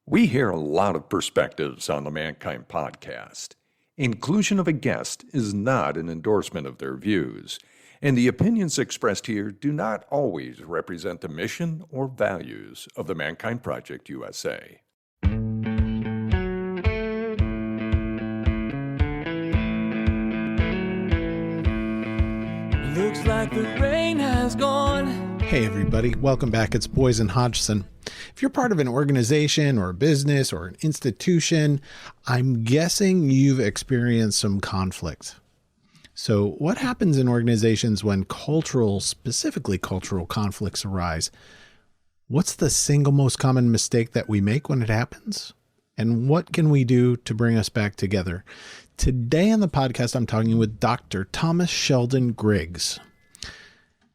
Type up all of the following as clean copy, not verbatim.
We hear a lot of perspectives on the Mankind podcast. Inclusion of a guest is not an endorsement of their views, and the opinions expressed here do not always represent the mission or values of the Mankind Project USA. Looks like the rain has gone. Hey everybody, welcome back. It's Boysen Hodgson. If you're part of an organization or a business or an institution, I'm guessing you've experienced some conflict. So what happens in organizations when specifically cultural conflicts arise? What's the single most common mistake that we make when it happens? And what can we do to bring us back together? Today on the podcast, I'm talking with Dr. Thomas Shelden Griggs.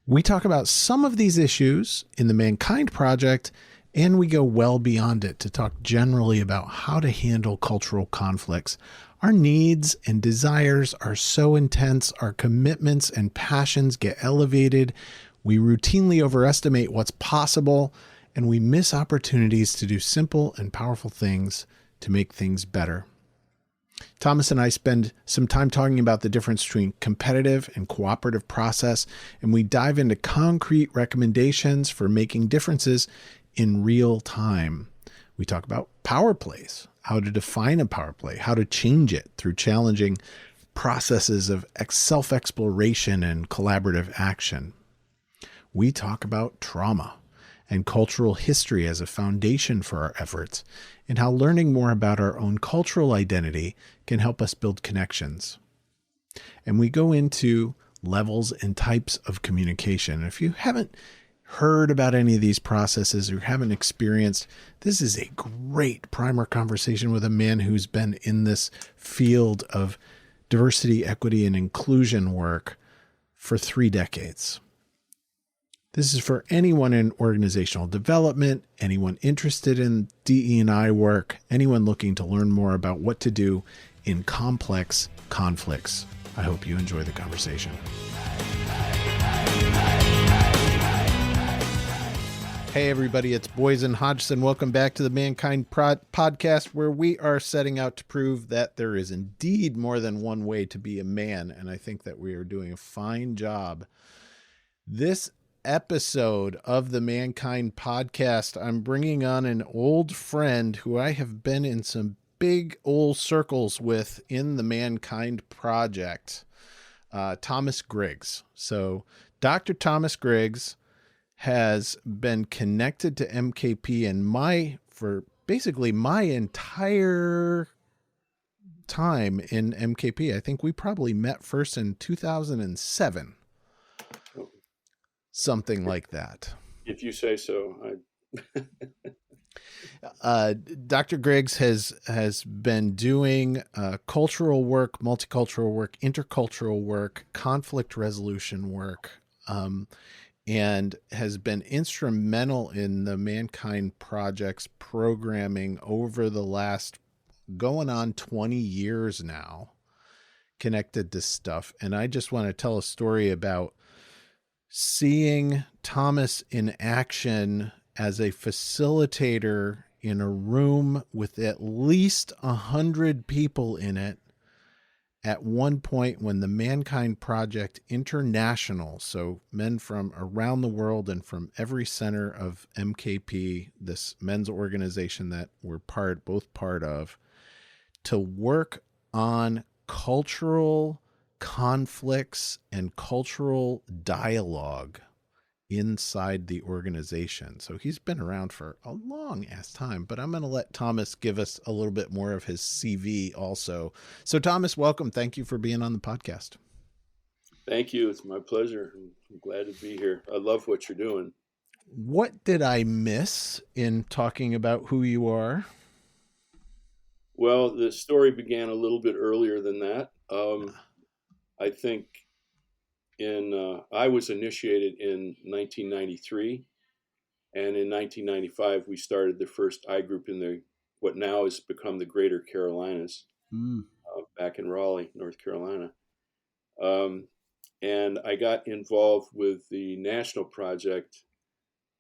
We talk about some of these issues in the Mankind Project, and we go well beyond it to talk generally about how to handle cultural conflicts. Our needs and desires are so intense, our commitments and passions get elevated, we routinely overestimate what's possible, and we miss opportunities to do simple and powerful things to make things better. Thomas and I spend some time talking about the difference between competitive and cooperative process, and we dive into concrete recommendations for making differences in real time. We talk about power plays, how to define a power play, how to change it through challenging processes of self-exploration and collaborative action. We talk about trauma and cultural history as a foundation for our efforts, and how learning more about our own cultural identity can help us build connections. And we go into levels and types of communication. If you haven't heard about any of these processes or haven't experienced, this is a great primer conversation with a man who's been in this field of diversity, equity, and inclusion work for 3 decades. This is for anyone in organizational development, anyone interested in DE&I work, anyone looking to learn more about what to do in complex conflicts. I hope you enjoy the conversation. Hey everybody, it's Boysen Hodgson. Welcome back to the Mankind podcast, where we are setting out to prove that there is indeed more than one way to be a man, and I think that we are doing a fine job. This episode of the Mankind podcast, I'm bringing on an old friend who I have been in some big old circles with in the Mankind Project, Thomas Griggs. So Dr. Thomas Griggs has been connected to MKP and for basically my entire time in MKP. I think we probably met first in 2007. Something like that. If you say so. Dr. Griggs has been doing cultural work, multicultural work, intercultural work, conflict resolution work, and has been instrumental in the Mankind Project's programming over the last going on 20 years now, connected to stuff. And I just want to tell a story about seeing Thomas in action as a facilitator in a room with at least 100 people in it at one point when the Mankind Project International, so men from around the world and from every center of MKP, this men's organization that we're both part of, to work on cultural conflicts and cultural dialogue inside the organization. So he's been around for a long ass time, but I'm going to let Thomas give us a little bit more of his CV also. So Thomas, welcome. Thank you for being on the podcast. Thank you. It's my pleasure. I'm glad to be here. I love what you're doing. What did I miss in talking about who you are? Well, the story began a little bit earlier than that. I think I was initiated in 1993, and in 1995 we started the first I group in what now has become the Greater Carolinas, back in Raleigh, North Carolina. And I got involved with the national project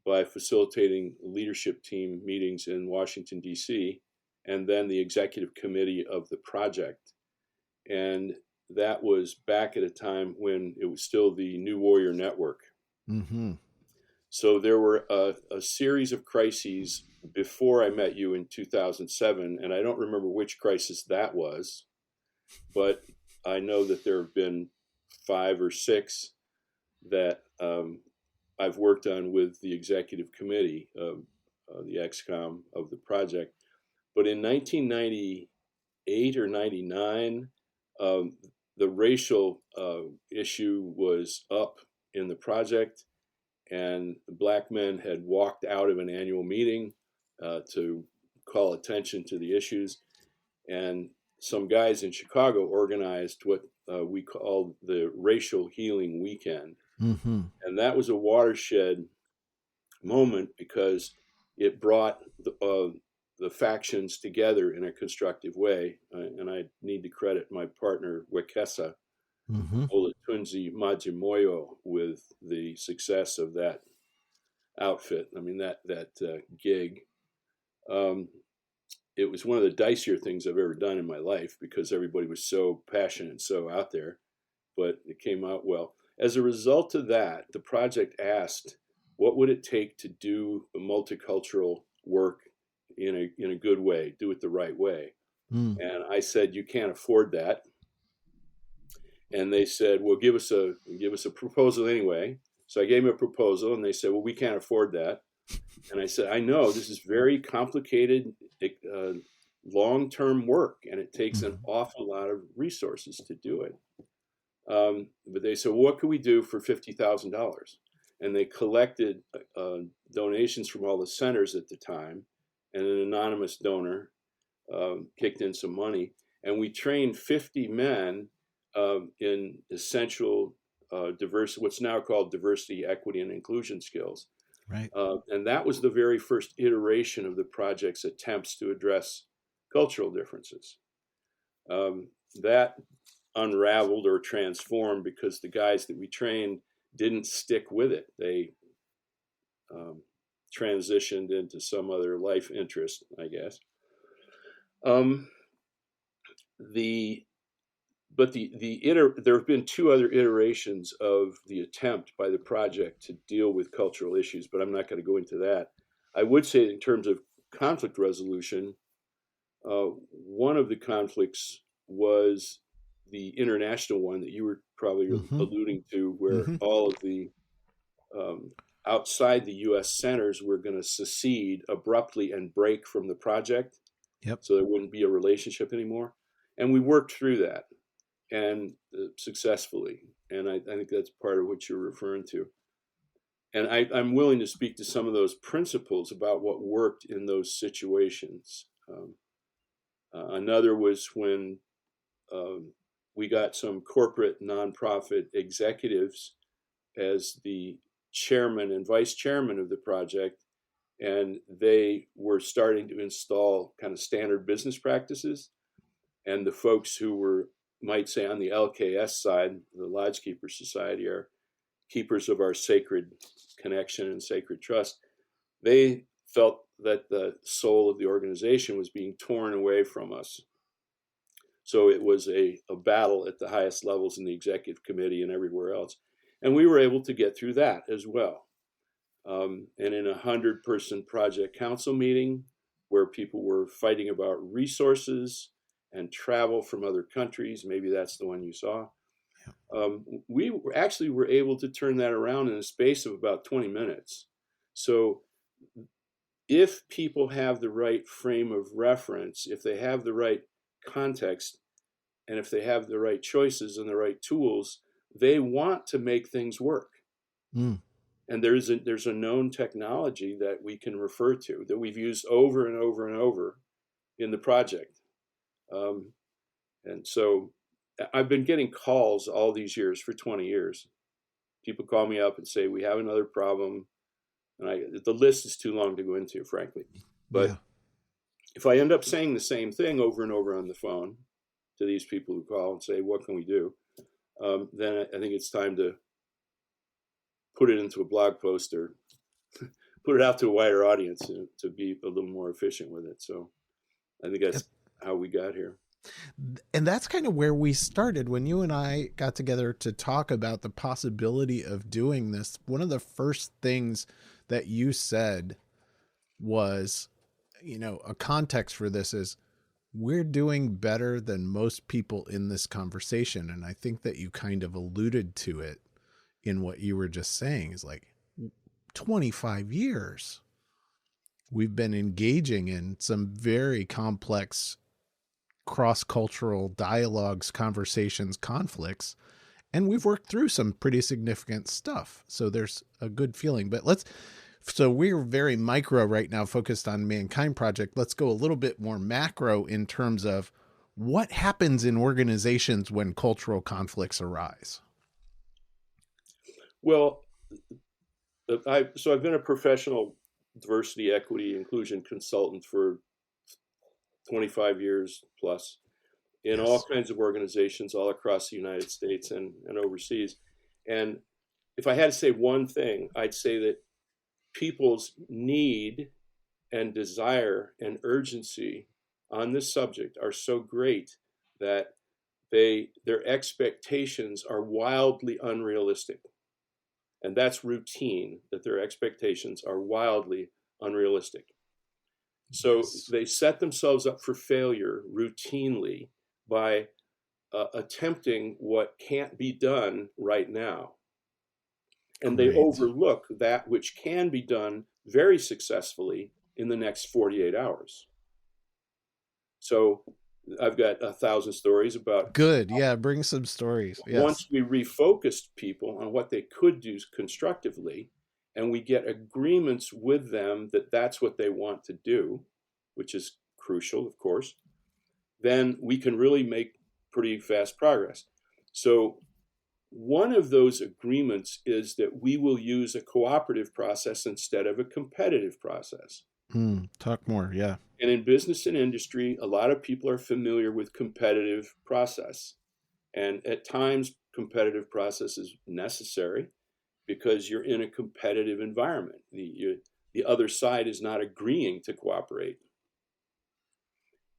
by facilitating leadership team meetings in Washington, D.C., and then the executive committee of the project. And that was back at a time when it was still the New Warrior Network. Mm-hmm. So there were a series of crises before I met you in 2007, and I don't remember which crisis that was, but I know that there have been 5 or 6 that I've worked on with the executive committee of the XCOM of the project. But in 1998 or 99, the racial issue was up in the project, and black men had walked out of an annual meeting to call attention to the issues. And some guys in Chicago organized what we called the Racial Healing Weekend. Mm-hmm. And that was a watershed moment because it brought the factions together in a constructive way. And I need to credit my partner, Wekesa Mm-hmm. Olatunzi Majimoyo, with the success of that outfit. I mean, that gig. It was one of the dicier things I've ever done in my life because everybody was so passionate and so out there, but it came out well. As a result of that, the project asked, what would it take to do multicultural work in a good way, do it the right way? Mm. And I said, you can't afford that. And they said, well, give us a proposal anyway. So I gave them a proposal, and they said, well, we can't afford that. And I said, I know this is very complicated, long-term work, and it takes an awful lot of resources to do it. But they said, well, what could we do for $50,000? And they collected donations from all the centers at the time, and an anonymous donor kicked in some money. And we trained 50 men in essential diversity, what's now called diversity, equity, and inclusion skills. Right. And that was the very first iteration of the project's attempts to address cultural differences. That unraveled or transformed because the guys that we trained didn't stick with it. They transitioned into some other life interest, I guess. There have been 2 other iterations of the attempt by the project to deal with cultural issues, but I'm not going to go into that. I would say in terms of conflict resolution, one of the conflicts was the international one that you were probably alluding to, where all of the outside the U.S. centers were going to secede abruptly and break from the project. Yep. So there wouldn't be a relationship anymore. And we worked through that, and successfully. And I think that's part of what you're referring to. And I'm willing to speak to some of those principles about what worked in those situations. Another was when we got some corporate nonprofit executives as the chairman and vice chairman of the project, and they were starting to install kind of standard business practices. And the folks who were, might say, on the LKS side, the Lodge Keepers Society, are keepers of our sacred connection and sacred trust. They felt that the soul of the organization was being torn away from us. So it was a battle at the highest levels in the executive committee and everywhere else. And we were able to get through that as well. And in a 100-person project council meeting where people were fighting about resources and travel from other countries, maybe that's the one you saw, we were able to turn that around in a space of about 20 minutes. So if people have the right frame of reference, if they have the right context, and if they have the right choices and the right tools, they want to make things work. And there's a known technology that we can refer to that we've used over and over and over in the project. And so I've been getting calls all these years, for 20 years. People call me up and say, we have another problem. And the list is too long to go into, frankly. But if I end up saying the same thing over and over on the phone to these people who call and say, what can we do? Then I think it's time to put it into a blog post or put it out to a wider audience to be a little more efficient with it. So I think that's how we got here. And that's kind of where we started when you and I got together to talk about the possibility of doing this. One of the first things that you said was, a context for this is we're doing better than most people in this conversation. And I think that you kind of alluded to it in what you were just saying, is like 25 years we've been engaging in some very complex cross-cultural dialogues, conversations, conflicts, and we've worked through some pretty significant stuff. So there's a good feeling. But so we're very micro right now, focused on Mankind Project. Let's go a little bit more macro in terms of what happens in organizations when cultural conflicts arise. Well, I've been a professional diversity, equity, inclusion consultant for 25 years plus in all kinds of organizations all across the United States and overseas. And if I had to say one thing, I'd say that people's need and desire and urgency on this subject are so great that their expectations are wildly unrealistic. And that's routine, that their expectations are wildly unrealistic. So they set themselves up for failure routinely by attempting what can't be done right now. And they overlook that which can be done very successfully in the next 48 hours. So I've got 1,000 stories about. Good. Yeah. Bring some stories. Yes. Once we refocused people on what they could do constructively, and we get agreements with them that that's what they want to do, which is crucial, of course, then we can really make pretty fast progress. So one of those agreements is that we will use a cooperative process instead of a competitive process. Talk more. Yeah. And in business and industry, a lot of people are familiar with competitive process. And at times, competitive process is necessary because you're in a competitive environment. The other side is not agreeing to cooperate.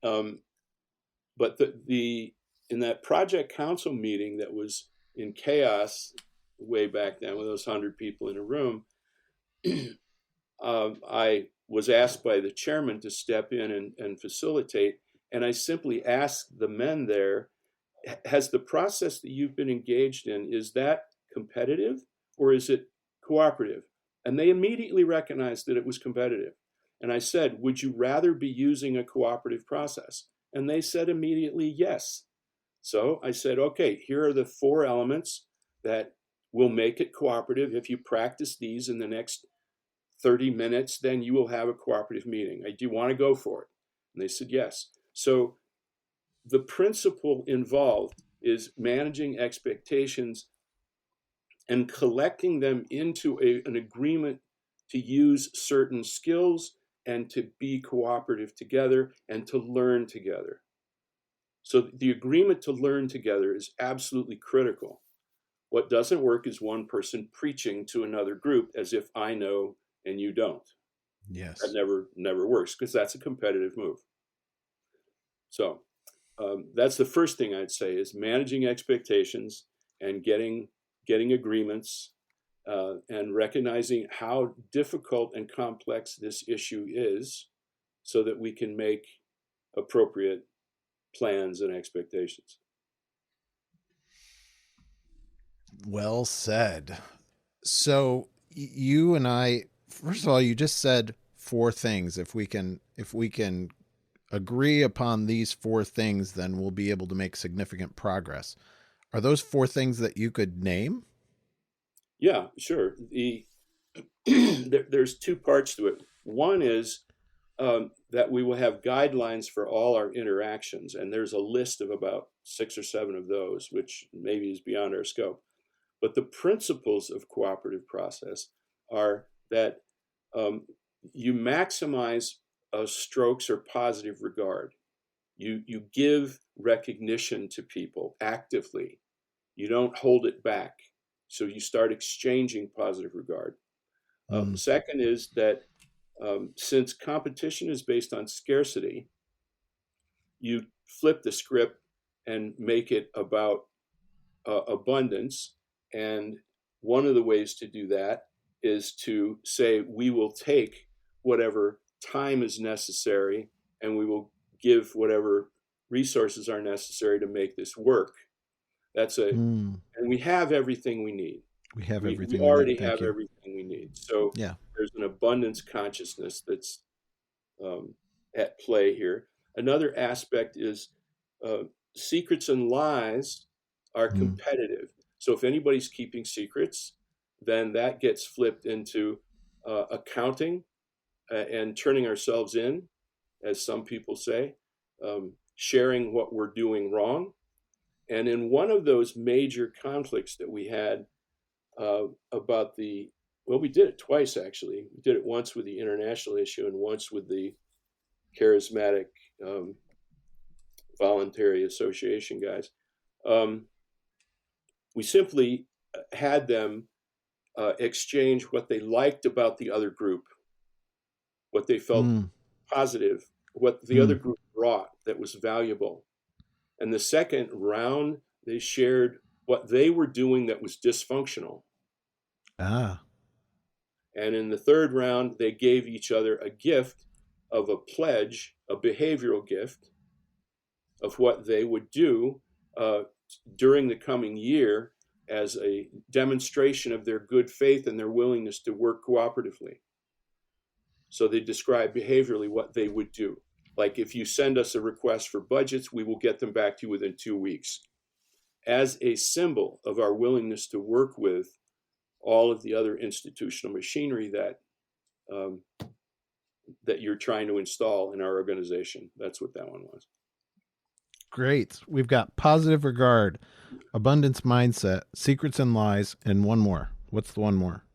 But in that project council meeting that was in chaos way back then with those 100 people in a room, I was asked by the chairman to step in and facilitate. And I simply asked the men there, has the process that you've been engaged in, is that competitive or is it cooperative? And they immediately recognized that it was competitive. And I said, would you rather be using a cooperative process? And they said immediately yes. So I said, okay, here are the 4 elements that will make it cooperative. If you practice these in the next 30 minutes, then you will have a cooperative meeting. Do you want to go for it? And they said yes. So the principle involved is managing expectations and collecting them into an agreement to use certain skills and to be cooperative together and to learn together. So the agreement to learn together is absolutely critical. What doesn't work is one person preaching to another group as if I know and you don't. Yes. That never works because that's a competitive move. So that's the first thing I'd say is managing expectations and getting agreements and recognizing how difficult and complex this issue is so that we can make appropriate plans and expectations. Well said. So you and I, first of all, you just said 4 things. If we can agree upon these 4 things, then we'll be able to make significant progress. Are those 4 things that you could name? Yeah, sure. There's 2 parts to it. One is that we will have guidelines for all our interactions, and there's a list of about 6 or 7 of those, which maybe is beyond our scope. But the principles of cooperative process are that you maximize strokes or positive regard. You give recognition to people actively. You don't hold it back. So you start exchanging positive regard. Second is that since competition is based on scarcity, you flip the script and make it about abundance. And one of the ways to do that is to say, we will take whatever time is necessary and we will give whatever resources are necessary to make this work. And we have everything we need. We have We everything already Thank have you. everything we need. So Yeah. there's an abundance consciousness that's at play here. Another aspect is secrets and lies are competitive. So if anybody's keeping secrets, then that gets flipped into accounting and turning ourselves in, as some people say, sharing what we're doing wrong. And in one of those major conflicts that we had about we did it twice actually. We did it once with the international issue and once with the charismatic voluntary association guys. We simply had them exchange what they liked about the other group, what they felt positive, what the other group brought that was valuable. And the second round, they shared what they were doing that was dysfunctional. And in the third round, they gave each other a gift of a pledge, a behavioral gift of what they would do during the coming year as a demonstration of their good faith and their willingness to work cooperatively. So they describe behaviorally what they would do. Like, if you send us a request for budgets, we will get them back to you within 2 weeks, as a symbol of our willingness to work with all of the other institutional machinery that that you're trying to install in our organization. That's what that one was. Great. We've got positive regard, abundance mindset, secrets and lies, and one more. What's the one more?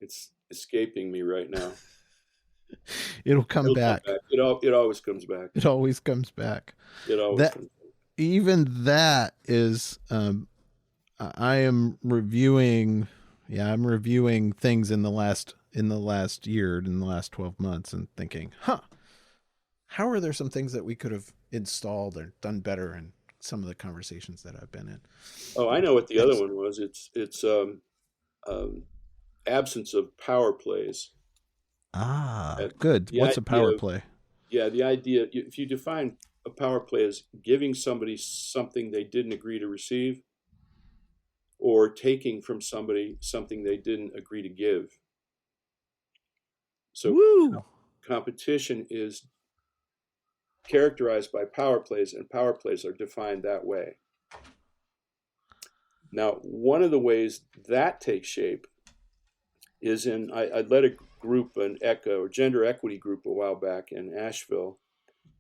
It's escaping me right now. It'll come back. It always comes back. It always comes back. It always comes back. Even that is, I am reviewing. Yeah, I'm reviewing things in the last year, in the last 12 months, and thinking, how are there some things that we could have installed or done better in some of the conversations that I've been in? Oh, I know what the other one was. It's absence of power plays. Good. What's a power play? Yeah, the idea, if you define a power play as giving somebody something they didn't agree to receive, or taking from somebody something they didn't agree to give. So competition is characterized by power plays, and power plays are defined that way. Now, one of the ways that takes shape is I led a group, an ECHA, or gender equity group, a while back in Asheville,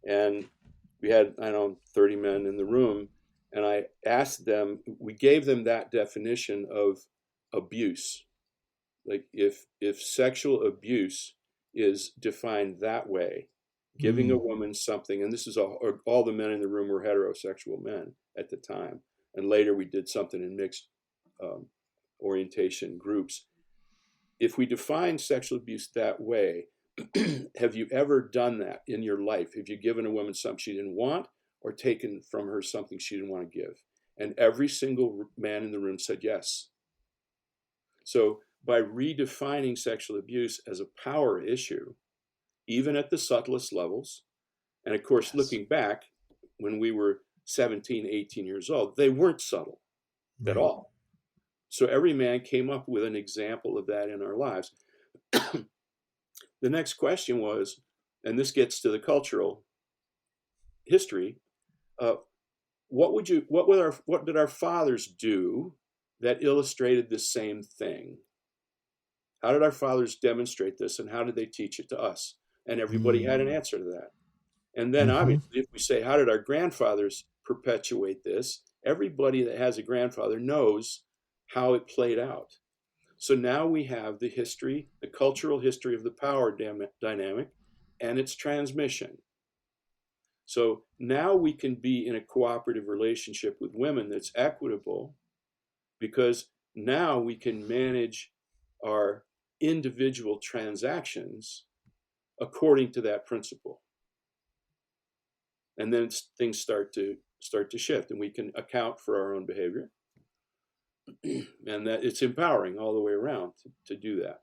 and we had, 30 men in the room, and I asked them, we gave them that definition of abuse. Like, if sexual abuse is defined that way, giving a woman something, and this is all the men in the room were heterosexual men at the time, and later we did something in mixed orientation groups. If we define sexual abuse that way, have you ever done that in your life? Have you given a woman something she didn't want, or taken from her something she didn't want to give? And every single man in the room said yes. So by redefining sexual abuse as a power issue, even at the subtlest levels, and of course, looking back, when we were 17, 18 years old, they weren't subtle at all. So every man came up with an example of that in our lives. The next question was, and this gets to the cultural history, what did our fathers do that illustrated the same thing? How did our fathers demonstrate this, and how did they teach it to us? And everybody had an answer to that. And then obviously, if we say, how did our grandfathers perpetuate this? Everybody that has a grandfather knows how it played out. So now we have the history, the cultural history of the power dynamic and its transmission. So now we can be in a cooperative relationship with women that's equitable, because now we can manage our individual transactions according to that principle. And then things start to shift, and we can account for our own behavior. And that it's empowering all the way around to do that.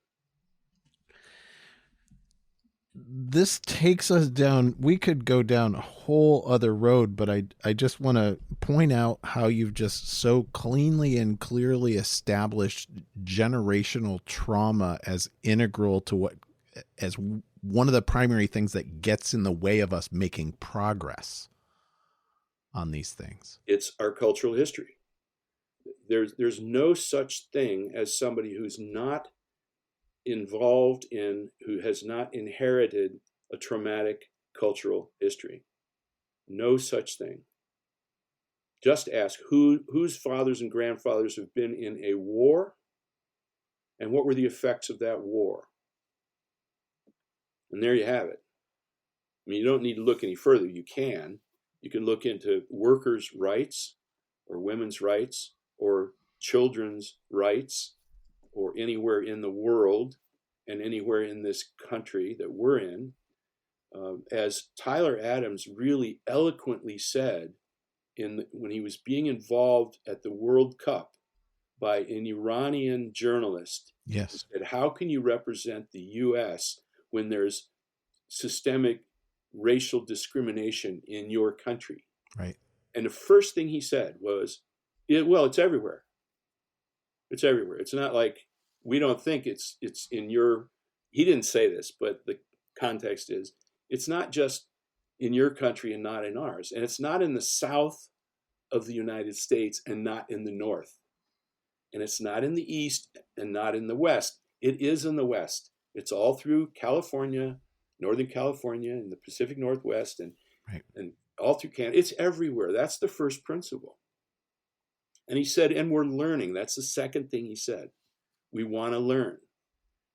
This takes us down. We could go down a whole other road, but I just want to point out how you've just so cleanly and clearly established generational trauma as integral to as one of the primary things that gets in the way of us making progress on these things. It's our cultural history. There's no such thing as somebody who's not involved in, who has not inherited a traumatic cultural history. No such thing. Just ask whose fathers and grandfathers have been in a war, and what were the effects of that war. And there you have it. I mean, you don't need to look any further. You can look into workers' rights, or women's rights, or children's rights, or anywhere in the world and anywhere in this country that we're in. As Tyler Adams really eloquently said when he was being involved at the World Cup by an Iranian journalist. Yes. He said, how can you represent the U.S. when there's systemic racial discrimination in your country? Right. And the first thing he said was, it's everywhere. It's everywhere. It's not like we don't think it's in your, he didn't say this, but the context is, it's not just in your country and not in ours. And it's not in the South of the United States and not in the North. And it's not in the East and not in the West. It is in the West. It's all through California, Northern California, and the Pacific Northwest, and all through Canada. It's everywhere. That's the first principle. And he said, and we're learning. That's the second thing he said. We want to learn.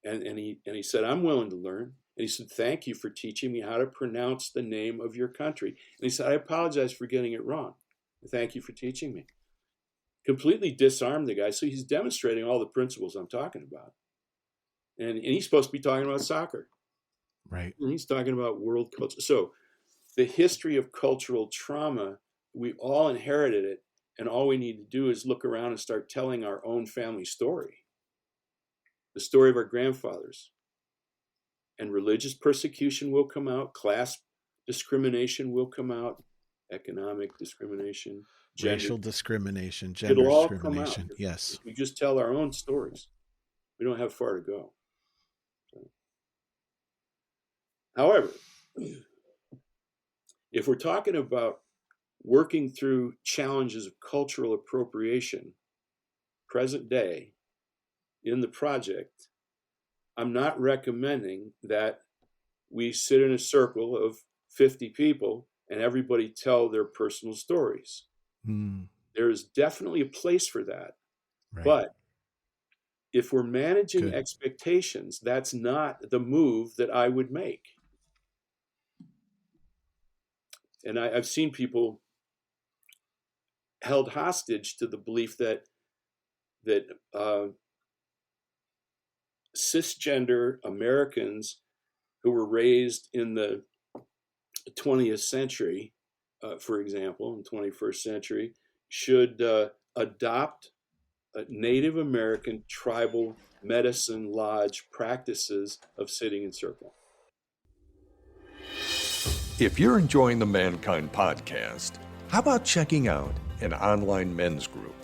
And he said, I'm willing to learn. And he said, thank you for teaching me how to pronounce the name of your country. And he said, I apologize for getting it wrong. Thank you for teaching me. Completely disarmed the guy. So he's demonstrating all the principles I'm talking about. And he's supposed to be talking about soccer. Right. And he's talking about world culture. So the history of cultural trauma, we all inherited it. And all we need to do is look around and start telling our own family story. The story of our grandfathers. And religious persecution will come out. Class discrimination will come out. Economic discrimination. Racial discrimination. Gender It'll all discrimination. come out. Yes. If we just tell our own stories. We don't have far to go. However, if we're talking about working through challenges of cultural appropriation, present day, in the project, I'm not recommending that we sit in a circle of 50 people and everybody tell their personal stories. There is definitely a place for that. Right. But if we're managing expectations, that's not the move that I would make. And I've seen people held hostage to the belief that cisgender Americans who were raised in the 20th century, for example, in the 21st century, should adopt Native American tribal medicine lodge practices of sitting in circle. If you're enjoying the Mankind podcast, how about checking out an online men's group?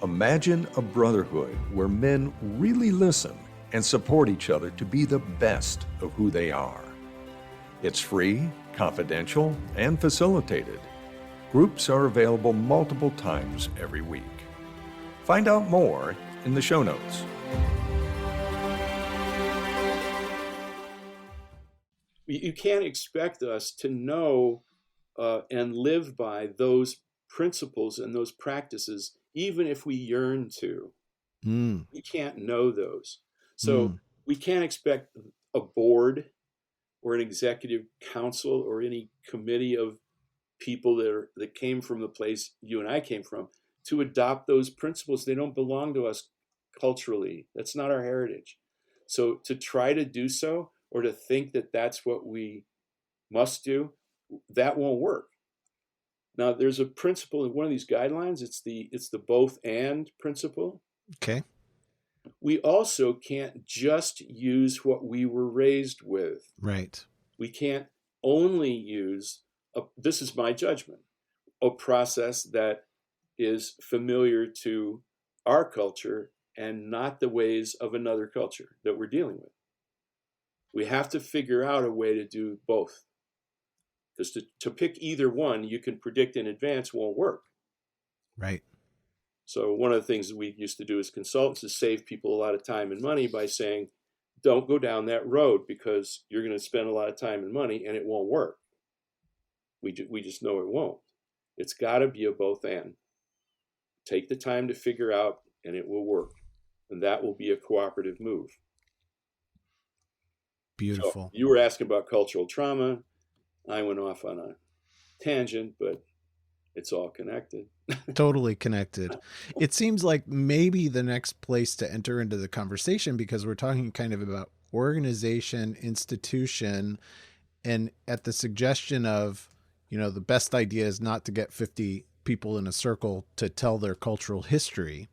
Imagine a brotherhood where men really listen and support each other to be the best of who they are. It's free, confidential, and facilitated. Groups are available multiple times every week. Find out more in the show notes. You can't expect us to know and live by those principles and those practices, even if we yearn to. We can't know those. So we can't expect a board or an executive council or any committee of people that came from the place you and I came from to adopt those principles. They don't belong to us culturally. That's not our heritage. So to try to do so, or to think that that's what we must do, that won't work. Now, there's a principle in one of these guidelines. It's the both and principle. Okay. We also can't just use what we were raised with. Right. We can't only use, this is my judgment, a process that is familiar to our culture and not the ways of another culture that we're dealing with. We have to figure out a way to do both. Because to pick either one, you can predict in advance, won't work. Right. So one of the things that we used to do as consultants is save people a lot of time and money by saying, don't go down that road because you're going to spend a lot of time and money and it won't work. We just know it won't. It's got to be a both and. Take the time to figure out and it will work. And that will be a cooperative move. Beautiful. So you were asking about cultural trauma. I went off on a tangent, but it's all connected. Totally connected. It seems like maybe the next place to enter into the conversation, because we're talking kind of about organization, institution, and at the suggestion of, the best idea is not to get 50 people in a circle to tell their cultural history.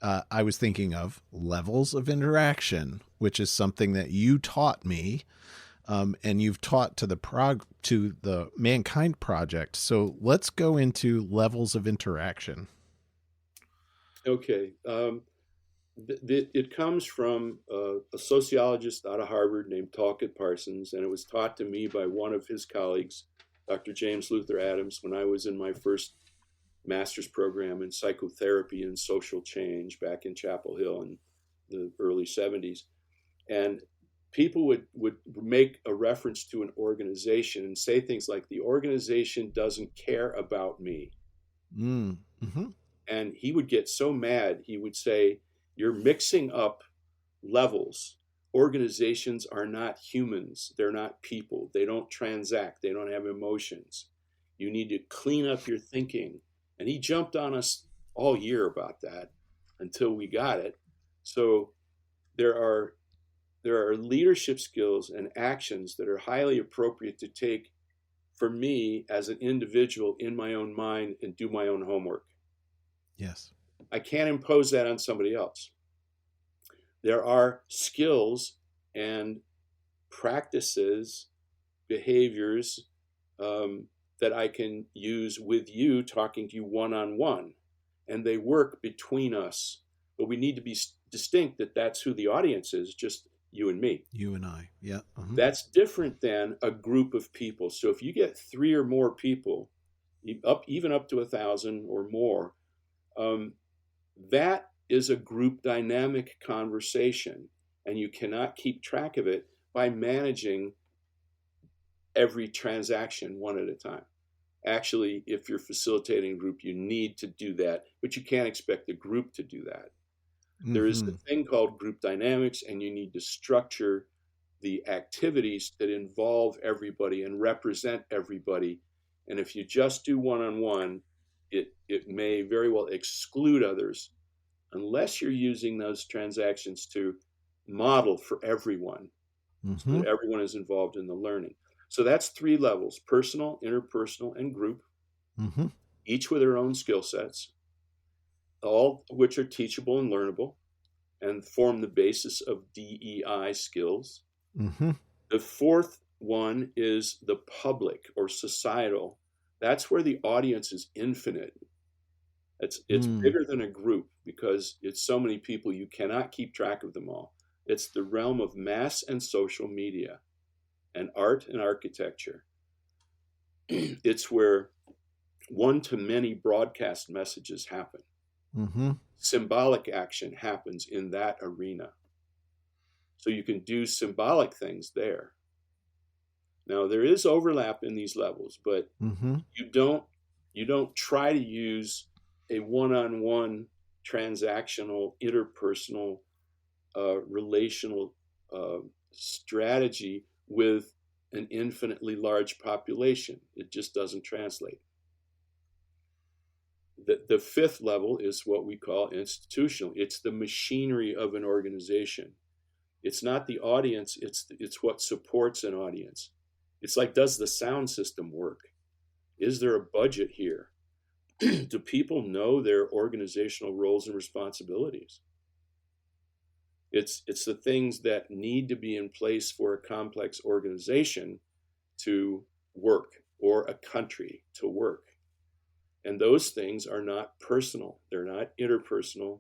I was thinking of levels of interaction, which is something that you taught me. And you've taught to the Mankind Project. So let's go into levels of interaction. Okay. It comes from a sociologist out of Harvard named Talcott Parsons, and it was taught to me by one of his colleagues, Dr. James Luther Adams, when I was in my first master's program in psychotherapy and social change back in Chapel Hill in the early 70s. And people would make a reference to an organization and say things like, the organization doesn't care about me. Mm-hmm. And he would get so mad, he would say, you're mixing up levels. Organizations are not humans. They're not people. They don't transact. They don't have emotions. You need to clean up your thinking. And he jumped on us all year about that until we got it. So there are leadership skills and actions that are highly appropriate to take for me as an individual in my own mind and do my own homework. Yes. I can't impose that on somebody else. There are skills and practices, behaviors that I can use with you, talking to you one-on-one, and they work between us. But we need to be distinct that that's who the audience is, just you and me. You and I. Yeah. Uh-huh. That's different than a group of people. So if you get 3 or more people, even up to 1,000 or more, that is a group dynamic conversation, and you cannot keep track of it by managing every transaction one at a time. Actually, if you're facilitating a group, you need to do that, but you can't expect the group to do that. Mm-hmm. There is a thing called group dynamics, and you need to structure the activities that involve everybody and represent everybody. And if you just do one-on-one, it may very well exclude others unless you're using those transactions to model for everyone, so that everyone is involved in the learning. So that's 3 levels: personal, interpersonal, and group, each with their own skill sets, all of which are teachable and learnable and form the basis of DEI skills. The 4th one is the public or societal. That's where the audience is infinite. It's bigger than a group because it's so many people, you cannot keep track of them all. It's the realm of mass and social media and art and architecture. It's where one-to-many broadcast messages happen. Symbolic action happens in that arena. So you can do symbolic things there. Now, there is overlap in these levels, but you don't try to use a one-on-one transactional, interpersonal, relational strategy with an infinitely large population. It just doesn't translate. The fifth level is what we call institutional. It's the machinery of an organization. It's not the audience, it's what supports an audience. It's like, does the sound system work? Is there a budget here? Do people know their organizational roles and responsibilities? It's the things that need to be in place for a complex organization to work, or a country to work. And those things are not personal. They're not interpersonal.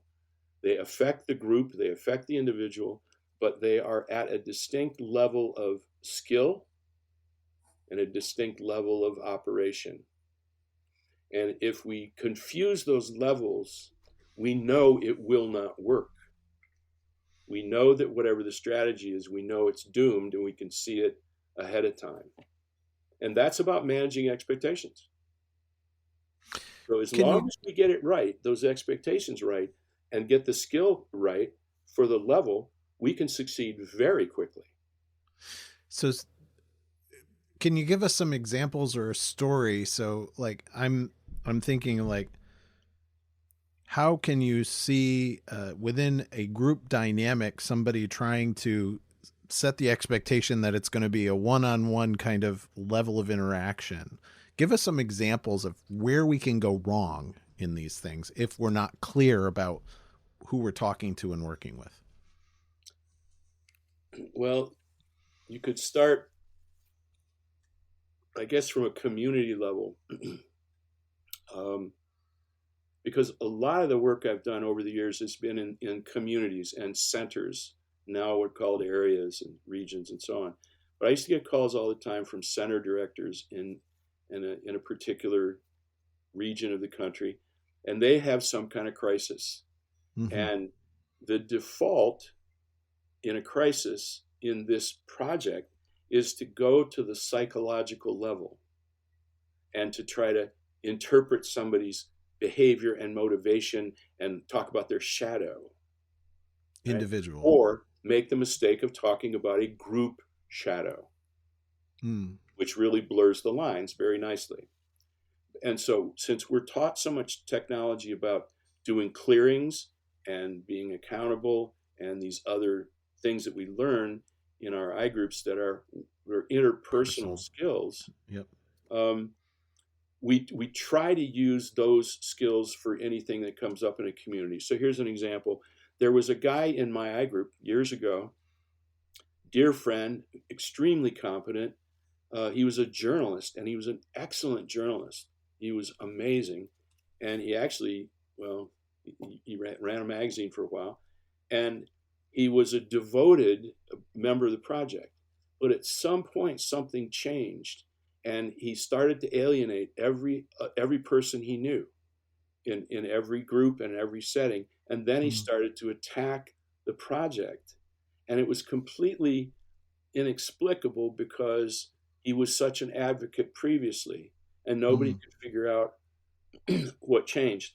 They affect the group, they affect the individual, but they are at a distinct level of skill and a distinct level of operation. And if we confuse those levels, we know it will not work. We know that whatever the strategy is, we know it's doomed, and we can see it ahead of time. And that's about managing expectations. So as long as we get it right, those expectations right, and get the skill right for the level, we can succeed very quickly. So can you give us some examples or a story? So like I'm thinking like, how can you see within a group dynamic somebody trying to set the expectation that it's going to be a one-on-one kind of level of interaction? Give us some examples of where we can go wrong in these things if we're not clear about who we're talking to and working with. Well, you could start, I guess, from a community level. Because a lot of the work I've done over the years has been in communities and centers, now we're called areas and regions and so on. But I used to get calls all the time from center directors in a particular region of the country, and they have some kind of crisis. Mm-hmm. And the default in a crisis in this project is to go to the psychological level and to try to interpret somebody's behavior and motivation and talk about their shadow. Individual. Right? Or make the mistake of talking about a group shadow, which really blurs the lines very nicely. And so since we're taught so much technology about doing clearings and being accountable and these other things that we learn in our iGroups that are interpersonal skills, yep. We try to use those skills for anything that comes up in a community. So here's an example. There was a guy in my iGroup years ago, dear friend, extremely competent. He was a journalist, and he was an excellent journalist. He was amazing. And he actually, he ran a magazine for a while. And he was a devoted member of the project. But at some point, something changed. And he started to alienate every person he knew in every group and every setting. And then he started to attack the project. And it was completely inexplicable because he was such an advocate previously, and nobody could figure out what changed.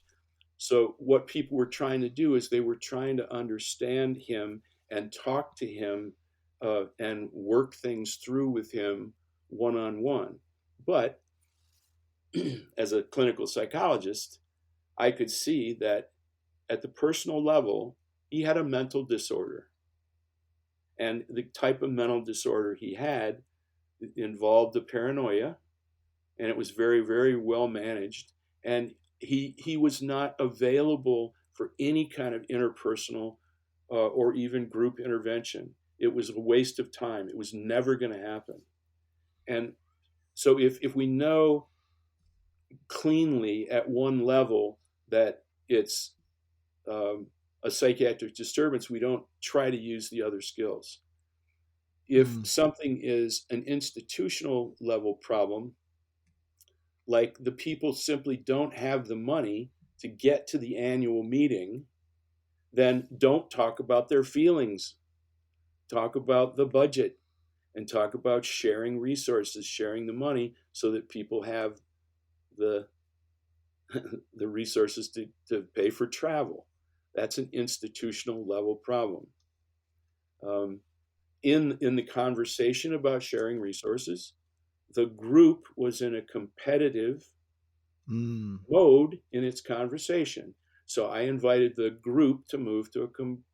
So what people were trying to do is they were trying to understand him and talk to him and work things through with him one-on-one. But as a clinical psychologist, I could see that at the personal level, he had a mental disorder. And the type of mental disorder he had involved the paranoia, and it was very, very well managed. And he was not available for any kind of interpersonal or even group intervention. It was a waste of time. It was never going to happen. And so if we know cleanly at one level that it's a psychiatric disturbance, we don't try to use the other skills. If something is an institutional level problem, like the people simply don't have the money to get to the annual meeting, then don't talk about their feelings. Talk about the budget and talk about sharing resources, sharing the money so that people have the resources to pay for travel. That's an institutional level problem. in the conversation about sharing resources, the group was in a competitive mode in its conversation. So I invited the group to move to a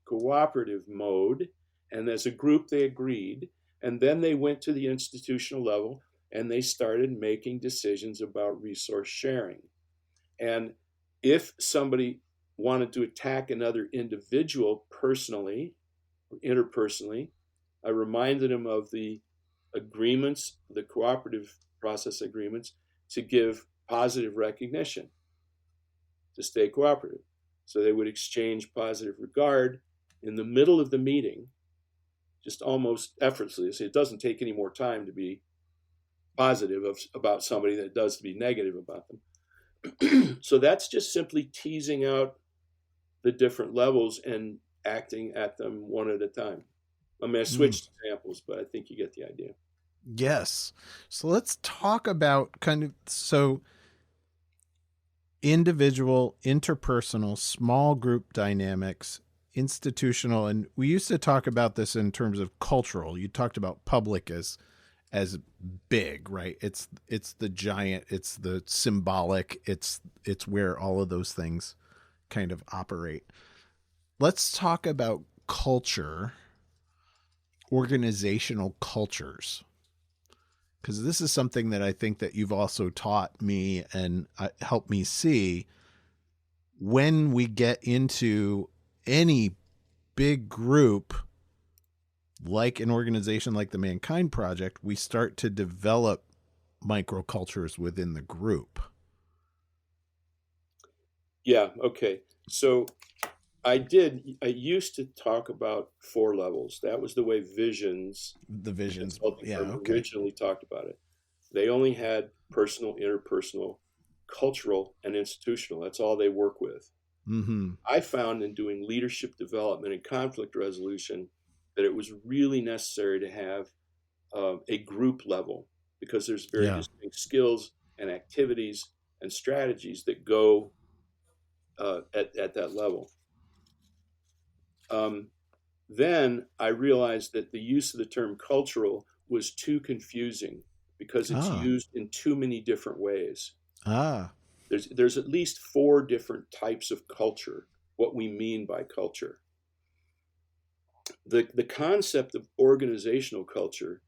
cooperative mode. And as a group, they agreed. And then they went to the institutional level and they started making decisions about resource sharing. And if somebody wanted to attack another individual personally or interpersonally, I reminded them of the agreements, the cooperative process agreements, to give positive recognition, to stay cooperative. So they would exchange positive regard in the middle of the meeting, just almost effortlessly. It doesn't take any more time to be positive about somebody than it does to be negative about them. So that's just simply teasing out the different levels and acting at them one at a time. I mean, I switched examples, but I think you get the idea. Yes. So let's talk about individual, interpersonal, small group dynamics, institutional, and we used to talk about this in terms of cultural. You talked about public as big, right? It's the giant, it's the symbolic, it's where all of those things kind of operate. Let's talk about culture, organizational cultures, because this is something that I think that you've also taught me and helped me see. When we get into any big group, like an organization like the Mankind Project, we start to develop microcultures within the group. Yeah, okay. So I used to talk about 4 levels. That was the way Visions, originally talked about it. They only had personal, interpersonal, cultural, and institutional. That's all they work with. Mm-hmm. I found in doing leadership development and conflict resolution that it was really necessary to have a group level, because there's very distinct skills and activities and strategies that go at that level. Then I realized that the use of the term cultural was too confusing because it's used in too many different ways. There's at least 4 different types of culture, what we mean by culture. The concept of organizational culture,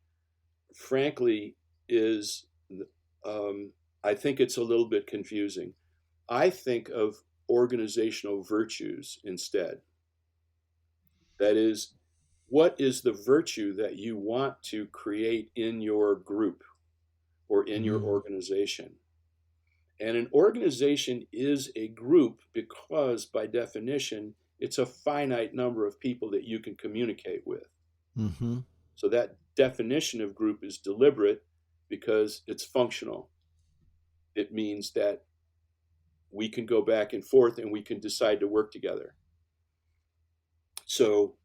frankly, is, I think it's a little bit confusing. I think of organizational virtues instead. That is, what is the virtue that you want to create in your group or in your organization? And an organization is a group because, by definition, it's a finite number of people that you can communicate with. Mm-hmm. So that definition of group is deliberate because it's functional. It means that we can go back and forth and we can decide to work together. So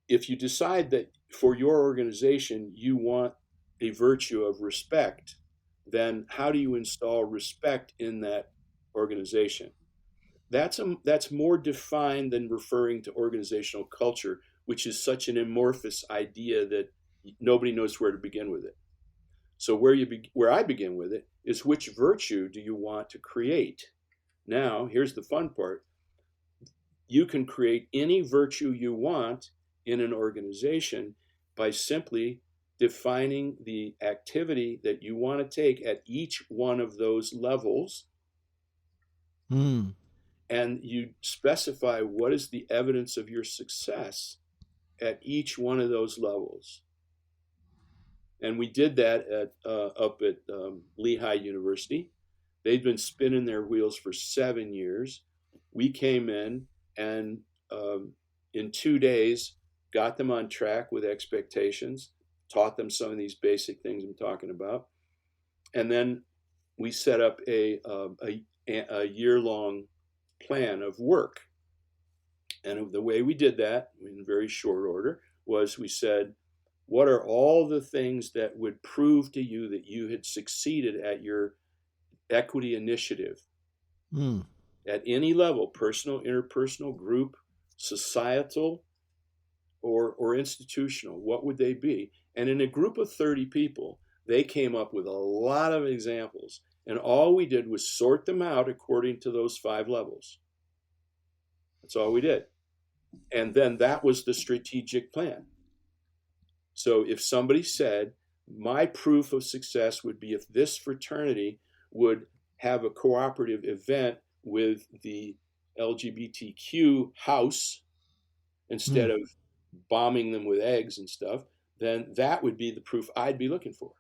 if you decide that for your organization you want a virtue of respect, then how do you install respect in that organization? That's more defined than referring to organizational culture, which is such an amorphous idea that nobody knows where to begin with it. So where I begin with it is, which virtue do you want to create? Now, here's the fun part. You can create any virtue you want in an organization by simply defining the activity that you want to take at each one of those levels. And you specify what is the evidence of your success at each one of those levels. And we did that up at Lehigh University. They'd been spinning their wheels for 7 years. We came in and in 2 days got them on track with expectations, taught them some of these basic things I'm talking about, and then we set up a year-long plan of work. And the way we did that, in very short order, was we said, what are all the things that would prove to you that you had succeeded at your equity initiative at any level, personal, interpersonal, group, societal, or institutional, what would they be? And in a group of 30 people, they came up with a lot of examples. And all we did was sort them out according to those 5 levels. That's all we did. And then that was the strategic plan. So if somebody said, my proof of success would be if this fraternity would have a cooperative event with the LGBTQ house instead of bombing them with eggs and stuff, then that would be the proof I'd be looking for.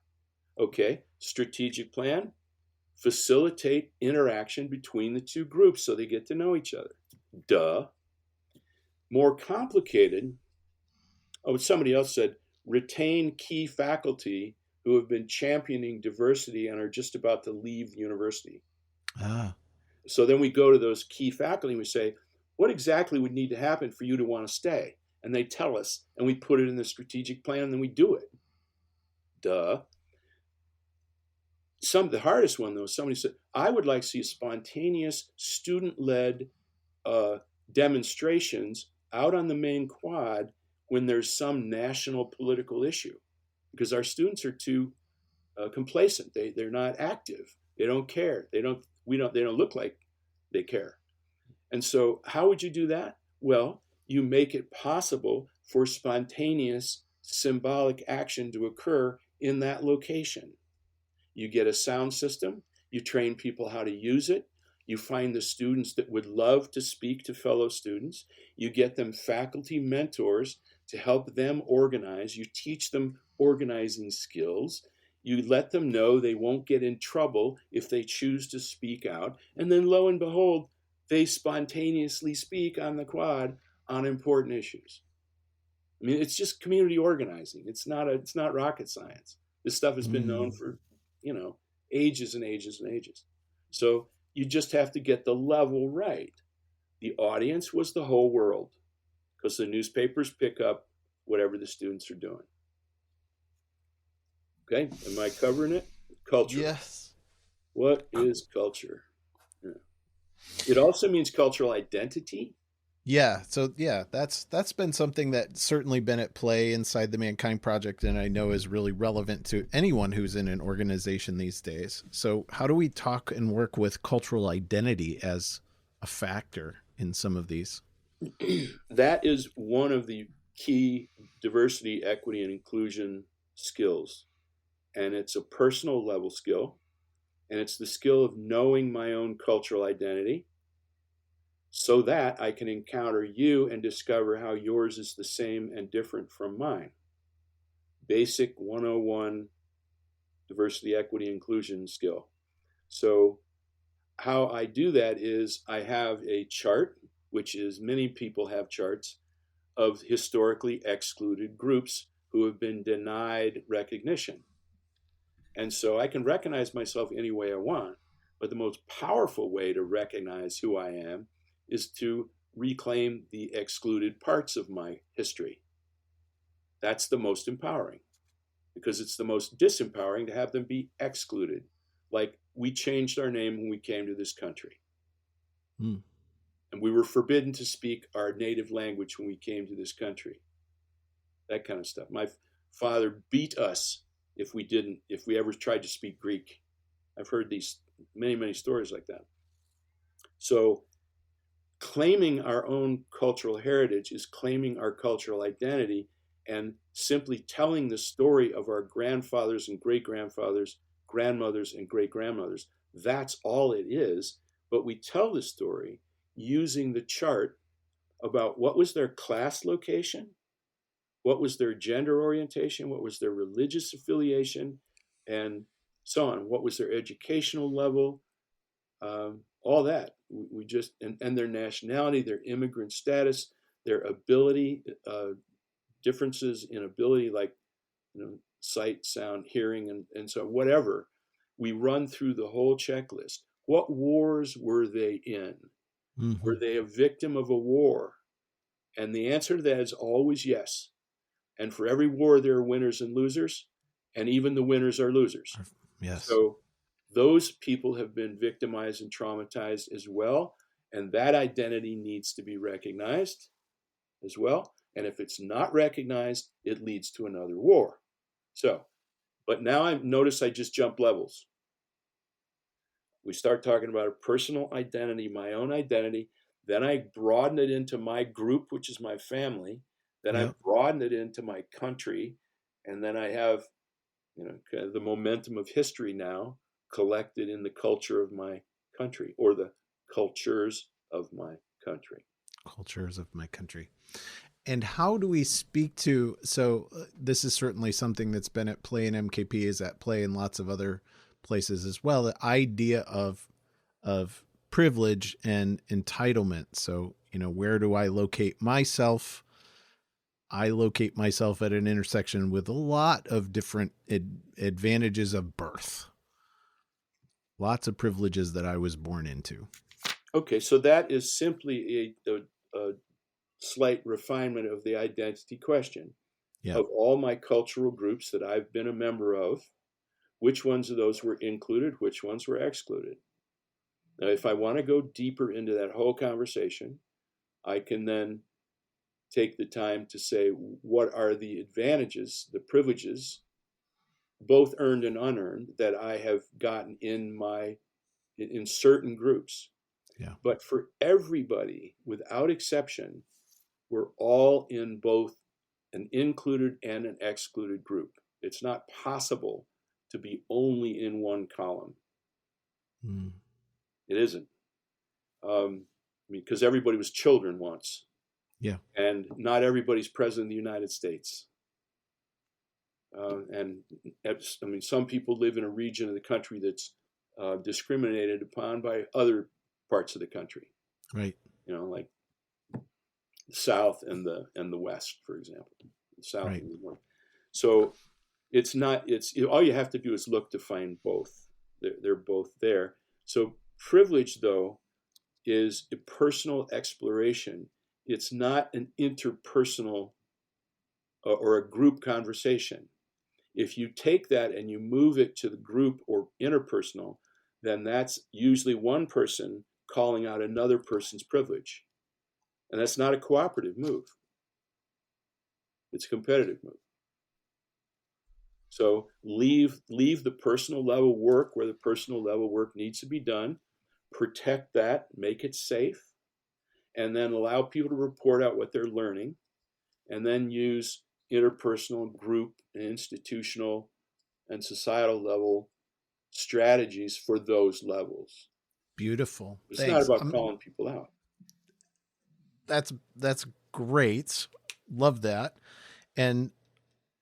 Okay, strategic plan, facilitate interaction between the 2 groups so they get to know each other. Duh. More complicated, somebody else said, retain key faculty who have been championing diversity and are just about to leave the university. So then we go to those key faculty and we say, what exactly would need to happen for you to want to stay? And they tell us, and we put it in the strategic plan, and then we do it. Duh. The hardest one, though, somebody said, I would like to see spontaneous student-led demonstrations out on the main quad when there's some national political issue, because our students are too complacent. They're not active. They don't care. They don't look like they care. And so how would you do that? Well, you make it possible for spontaneous symbolic action to occur in that location. You get a sound system, you train people how to use it, you find the students that would love to speak to fellow students, you get them faculty mentors to help them organize, you teach them organizing skills, you let them know they won't get in trouble if they choose to speak out, and then lo and behold, they spontaneously speak on the quad on important issues. I mean, it's just community organizing. It's not rocket science. This stuff has been known for, ages and ages and ages. So you just have to get the level right. The audience was the whole world, because the newspapers pick up whatever the students are doing. Okay, am I covering it? Culture. Yes. What is culture? Yeah. It also means cultural identity. Yeah. So that's been something that's certainly been at play inside the Mankind Project, and I know is really relevant to anyone who's in an organization these days. So how do we talk and work with cultural identity as a factor in some of these? That is one of the key diversity, equity, and inclusion skills. And it's a personal level skill. And it's the skill of knowing my own cultural identity so that I can encounter you and discover how yours is the same and different from mine. Basic 101 diversity, equity, inclusion skill. So how I do that is I have a chart, which is many people have charts of historically excluded groups who have been denied recognition. And so I can recognize myself any way I want, but the most powerful way to recognize who I am is to reclaim the excluded parts of my history. That's the most empowering, because it's the most disempowering to have them be excluded. Like, we changed our name when we came to this country. And we were forbidden to speak our native language when we came to this country. That kind of stuff. My father beat us if we ever tried to speak Greek. I've heard these many, many stories like that. So claiming our own cultural heritage is claiming our cultural identity, and simply telling the story of our grandfathers and great-grandfathers, grandmothers and great-grandmothers. That's all it is. But we tell the story using the chart about what was their class location, what was their gender orientation, what was their religious affiliation, and so on. What was their educational level, all that. We just, and their nationality, their immigrant status, their ability, differences in ability, like, sight, sound, hearing, and so whatever. We run through the whole checklist. What wars were they in? Mm-hmm. Were they a victim of a war? And the answer to that is always yes. And for every war, there are winners and losers, and even the winners are losers. Yes. So those people have been victimized and traumatized as well, and that identity needs to be recognized as well. And if it's not recognized, it leads to another war. So, but now I notice I just jump levels. We start talking about a personal identity, my own identity. Then I broaden it into my group, which is my family. Then I Yep. broaden it into my country. And then I have, kind of the momentum of history now collected in the culture of my country, or the cultures of my country. Cultures of my country. And how do we speak to, this is certainly something that's been at play in MKP, is at play in lots of other places as well, the idea of privilege and entitlement. So, where do I locate myself? I locate myself at an intersection with a lot of different advantages of birth. Lots of privileges that I was born into. Okay, so that is simply a slight refinement of the identity question. Yeah. Of all my cultural groups that I've been a member of, which ones of those were included, which ones were excluded? Now, if I want to go deeper into that whole conversation, I can then take the time to say, what are the advantages, the privileges, both earned and unearned, that I have gotten in certain groups? Yeah. But for everybody, without exception, we're all in both an included and an excluded group. It's not possible to be only in one column. Mm. It isn't. Because everybody was children once. Yeah. And not everybody's president of the United States. And some people live in a region of the country that's discriminated upon by other parts of the country. Right. Like the South and the West, for example. The South Right. and the North. So all you have to do is look to find both. They're both there. So privilege, though, is a personal exploration. It's not an interpersonal or a group conversation. If you take that and you move it to the group or interpersonal, then that's usually one person calling out another person's privilege. And that's not a cooperative move. It's a competitive move. So leave the personal level work where the personal level work needs to be done. Protect that, make it safe, and then allow people to report out what they're learning, and then use interpersonal, group, and institutional and societal level strategies for those levels. Beautiful. It's Thanks. not about calling people out. That's great. Love that. And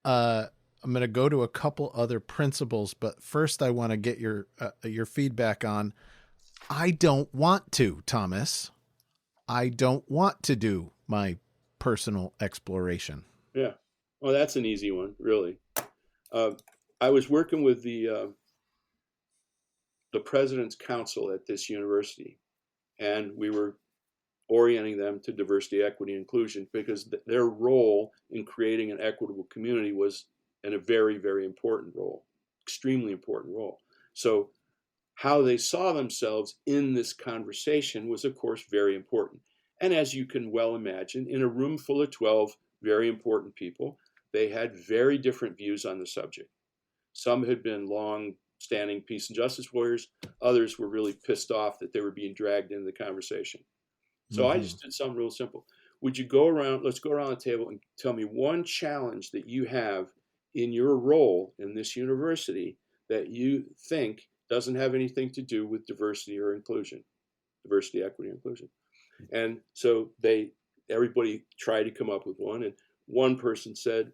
I'm going to go to a couple other principles, but first I want to get your feedback on, I don't want to, Thomas. I don't want to do my personal exploration. Yeah. Well, that's an easy one, really. I was working with the president's council at this university, and we were orienting them to diversity, equity, inclusion, because their role in creating an equitable community was a very, very important role, extremely important role. So how they saw themselves in this conversation was, of course, very important. And as you can well imagine, in a room full of 12 very important people, they had very different views on the subject. Some had been long-standing peace and justice warriors. Others were really pissed off that they were being dragged into the conversation. So I just did something real simple. Would you let's go around the table and tell me one challenge that you have in your role in this university that you think doesn't have anything to do with diversity or inclusion, diversity, equity, inclusion. And so everybody tried to come up with one. And one person said,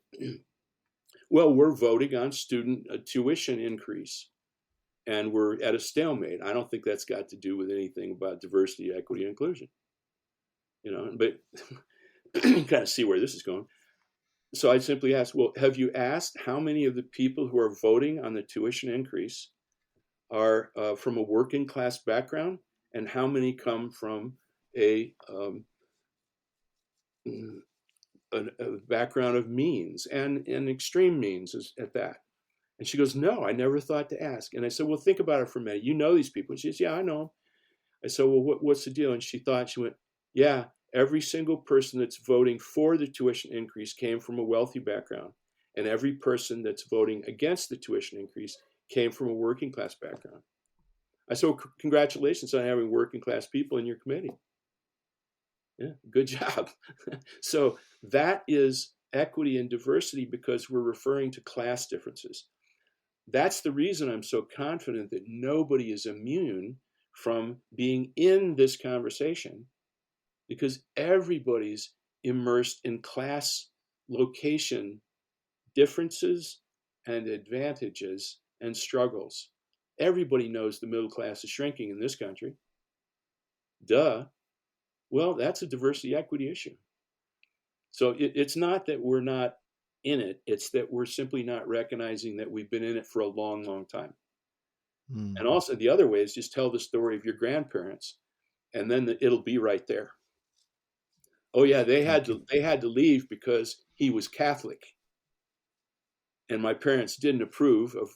well, we're voting on student tuition increase, and we're at a stalemate. I don't think that's got to do with anything about diversity, equity, and inclusion. But you kind of see where this is going. So I simply asked, well, have you asked how many of the people who are voting on the tuition increase are from a working class background, and how many come from a background of means and extreme means at that? And she goes, no, I never thought to ask. And I said, well, think about it for a minute. You know these people. She says, yeah, I know them. I said, well, what's the deal? And she went, yeah, every single person that's voting for the tuition increase came from a wealthy background, and every person that's voting against the tuition increase came from a working class background. I said, congratulations on having working class people in your committee. Yeah, good job. So that is equity and diversity, because we're referring to class differences. That's the reason I'm so confident that nobody is immune from being in this conversation, because everybody's immersed in class location differences and advantages and struggles. Everybody knows the middle class is shrinking in this country. Duh. Well, that's a diversity equity issue. So it's not that we're not in it, it's that we're simply not recognizing that we've been in it for a long, long time. And also the other way is just tell the story of your grandparents, and then it'll be right there. Oh yeah, they had to leave because he was Catholic, and my parents didn't approve of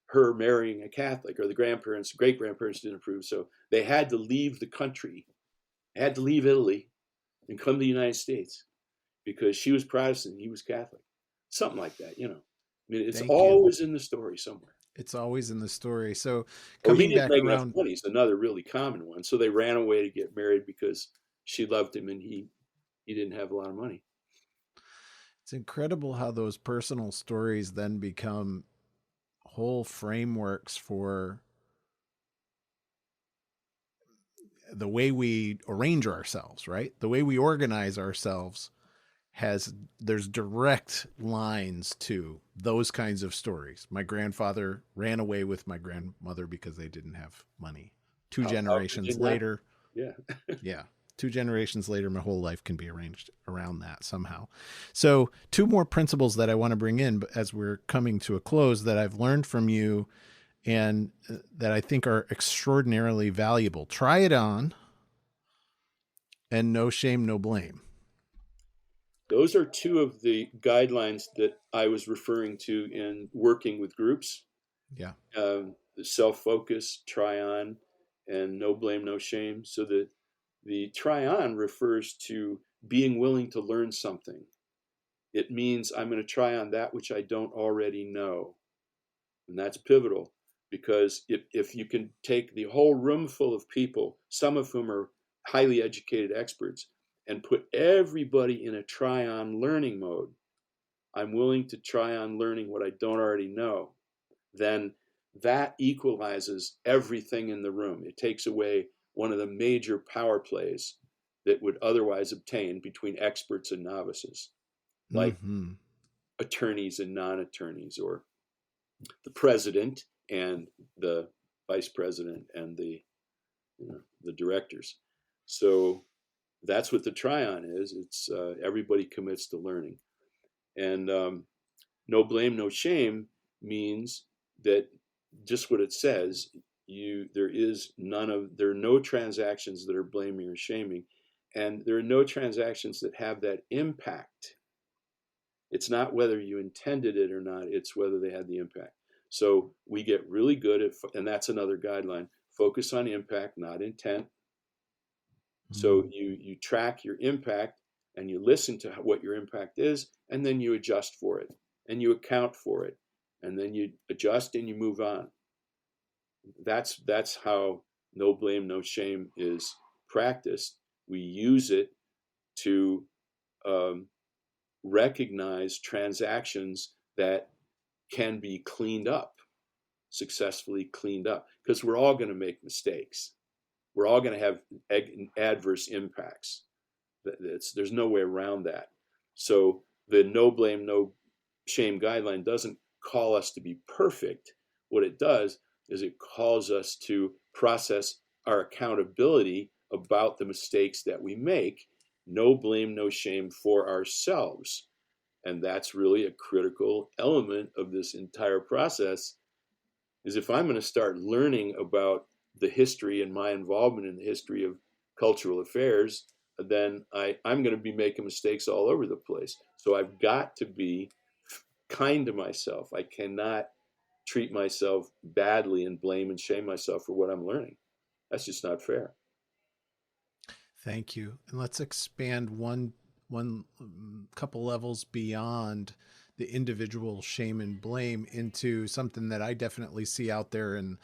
her marrying a Catholic, or the grandparents, great grandparents didn't approve, so they had to leave the country, had to leave Italy, and come to the United States because she was Protestant, he was Catholic, something like that. I mean, it's always in the story somewhere. It's always in the story. So coming back around, enough money is another really common one. So they ran away to get married because she loved him and he didn't have a lot of money. It's incredible how those personal stories then become whole frameworks for the way we arrange ourselves, right? The way we organize ourselves there's direct lines to those kinds of stories. My grandfather ran away with my grandmother because they didn't have money. Two generations later. Yeah. Yeah. 2 generations later, my whole life can be arranged around that somehow. So 2 more principles that I want to bring in as we're coming to a close that I've learned from you and that I think are extraordinarily valuable. Try it on, and no shame, no blame. Those are 2 of the guidelines that I was referring to in working with groups. Yeah. The self-focus, try on, and no blame, no shame. So the try on refers to being willing to learn something. It means I'm going to try on that which I don't already know. And that's pivotal, because if you can take the whole room full of people, some of whom are highly educated experts, and put everybody in a try on learning mode, I'm willing to try on learning what I don't already know, then that equalizes everything in the room. It takes away one of the major power plays that would otherwise obtain between experts and novices, like attorneys and non-attorneys, or the president and the vice president and the directors. So that's what the try-on is. It's everybody commits to learning. And no blame, no shame means that just what it says, there are no transactions that are blaming or shaming, and there are no transactions that have that impact. It's not whether you intended it or not, it's whether they had the impact. So we get really good at, and that's another guideline, focus on impact, not intent. So you track your impact and you listen to what your impact is, and then you adjust for it and you account for it, and then you adjust and you move on. That's how no blame, no shame is practiced. We use it to recognize transactions that can be cleaned up, successfully cleaned up, because we're all going to make mistakes. We're all going to have adverse impacts. There's no way around that. So the no blame, no shame guideline doesn't call us to be perfect. What it does is it calls us to process our accountability about the mistakes that we make. No blame, no shame for ourselves. And that's really a critical element of this entire process, is if I'm going to start learning about the history and my involvement in the history of cultural affairs, then I'm going to be making mistakes all over the place. So I've got to be kind to myself. I cannot treat myself badly and blame and shame myself for what I'm learning. That's just not fair. Thank you. And let's expand one couple levels beyond the individual shame and blame into something that I definitely see out there, and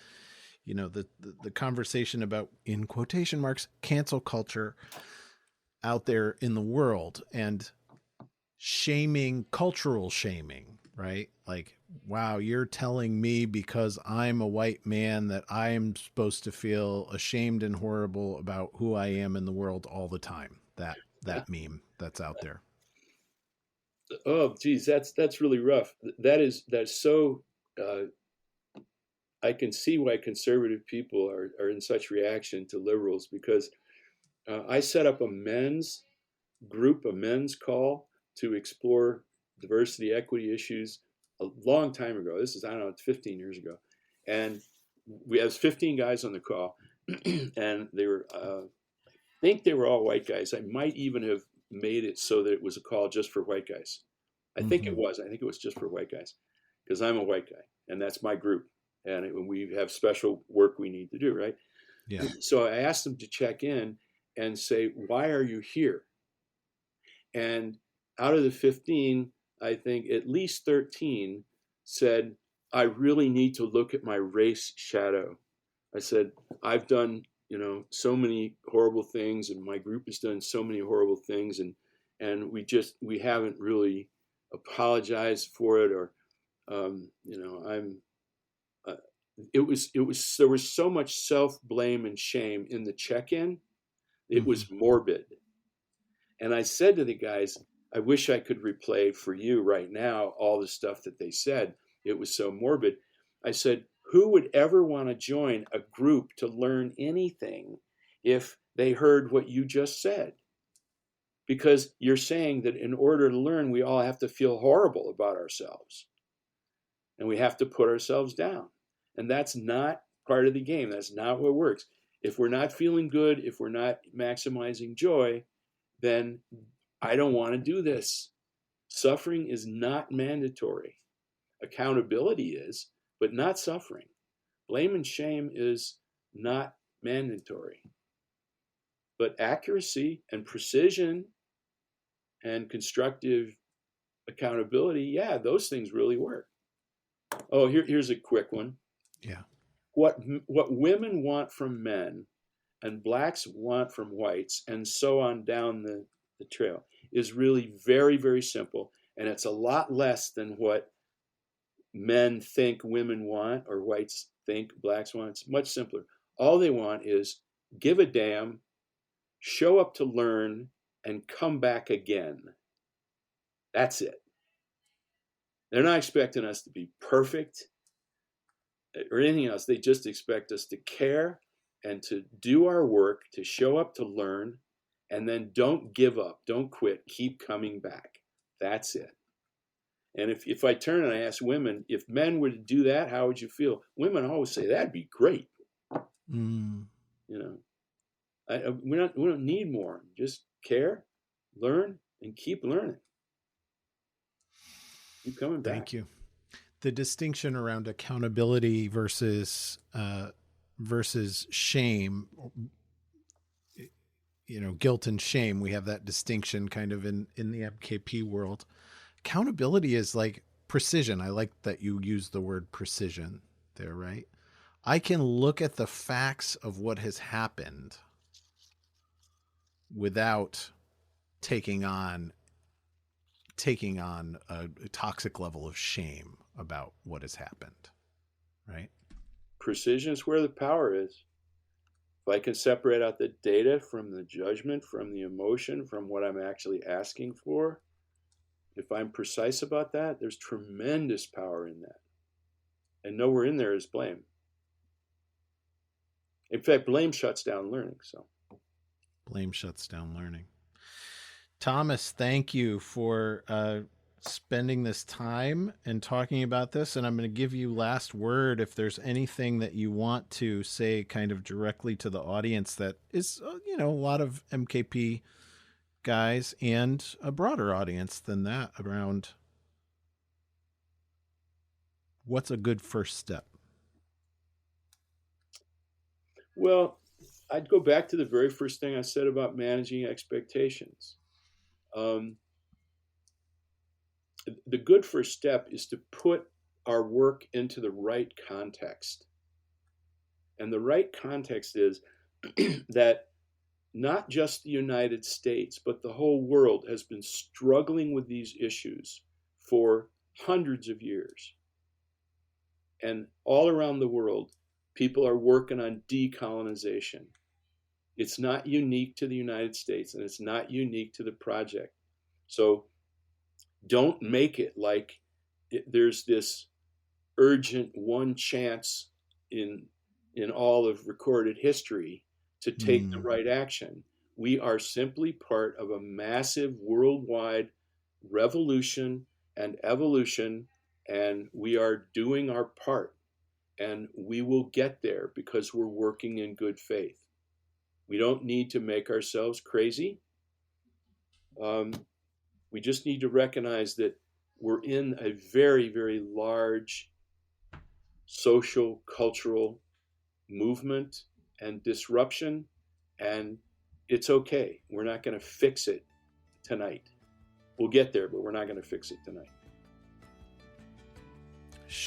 the conversation about, in quotation marks, cancel culture out there in the world, and shaming, cultural shaming, right? Like, wow, you're telling me because I'm a white man that I'm supposed to feel ashamed and horrible about who I am in the world all the time. That meme that's out there. Oh, geez, that's really rough. That's so. I can see why conservative people are in such reaction to liberals, because I set up a men's group, a men's call to explore diversity, equity issues a long time ago. This is, I don't know, 15 years ago. And we had 15 guys on the call, and they were, I think they were all white guys. I might even have made it so that it was a call just for white guys. I think it was. I think it was just for white guys, because I'm a white guy, and that's my group. And we have special work we need to do, right? Yeah. So I asked them to check in and say, why are you here? And out of the 15, I think at least 13 said, I really need to look at my race shadow. I said, I've done, so many horrible things, and my group has done so many horrible things, and we haven't really apologized for it, or, I'm, it was, there was so much self-blame and shame in the check-in. It was morbid. And I said to the guys, I wish I could replay for you right now all the stuff that they said. It was so morbid. I said, who would ever want to join a group to learn anything if they heard what you just said? Because you're saying that in order to learn, we all have to feel horrible about ourselves, and we have to put ourselves down. And that's not part of the game. That's not what works. If we're not feeling good, if we're not maximizing joy, then I don't want to do this. Suffering is not mandatory. Accountability is, but not suffering. Blame and shame is not mandatory. But accuracy and precision and constructive accountability, yeah, those things really work. Oh, here's a quick one. Yeah. What women want from men and blacks want from whites, and so on down the trail, is really very, very simple. And it's a lot less than what men think women want, or whites think blacks want. It's much simpler. All they want is give a damn, show up to learn, and come back again. That's it. They're not expecting us to be perfect or anything else. They just expect us to care and to do our work, to show up to learn, and then don't give up, don't quit, keep coming back. That's it. And if I turn and I ask women, if men were to do that, how would you feel? Women always say, that'd be great. We don't need more. Just care, learn, and keep learning. Keep coming back. Thank you. The distinction around accountability versus shame, guilt and shame. We have that distinction kind of in the MKP world. Accountability is like precision. I like that you use the word precision there, right? I can look at the facts of what has happened without taking on a toxic level of shame about what has happened, right? Precision is where the power is. If I can separate out the data from the judgment, from the emotion, from what I'm actually asking for, if I'm precise about that, there's tremendous power in that. And nowhere in there is blame. In fact, blame shuts down learning. So blame shuts down learning. Thomas, thank you for spending this time and talking about this. And I'm going to give you last word if there's anything that you want to say kind of directly to the audience that is, a lot of MKP guys and a broader audience than that around what's a good first step. Well, I'd go back to the very first thing I said about managing expectations. The good first step is to put our work into the right context. And the right context is that not just the United States, but the whole world has been struggling with these issues for hundreds of years. And all around the world, people are working on decolonization. It's not unique to the United States, and it's not unique to the project. So don't make it like there's this urgent one chance in all of recorded history to take the right action. We are simply part of a massive worldwide revolution and evolution, and we are doing our part, and we will get there because we're working in good faith. We don't need to make ourselves crazy. We just need to recognize that we're in a very, very large social, cultural movement and disruption, and it's okay. We're not going to fix it tonight. We'll get there, but we're not going to fix it tonight.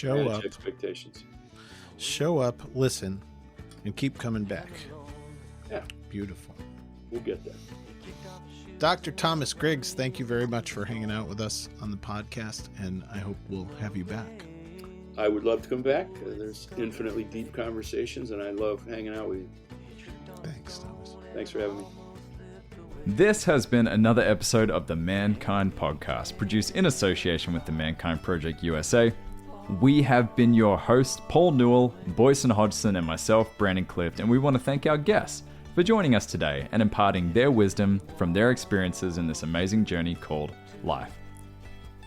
Manage expectations. Show up, listen, and keep coming back. Yeah. Beautiful. We'll get there. Dr. Thomas Griggs, thank you very much for hanging out with us on the podcast, and I hope we'll have you back. I would love to come back. There's infinitely deep conversations, and I love hanging out with you. Thanks, Thomas. Thanks for having me. This has been another episode of the Mankind Podcast, produced in association with the Mankind Project USA. We have been your hosts, Paul Newell, Boyson Hodgson, and myself, Brandon Clift, and we want to thank our guests for joining us today and imparting their wisdom from their experiences in this amazing journey called life.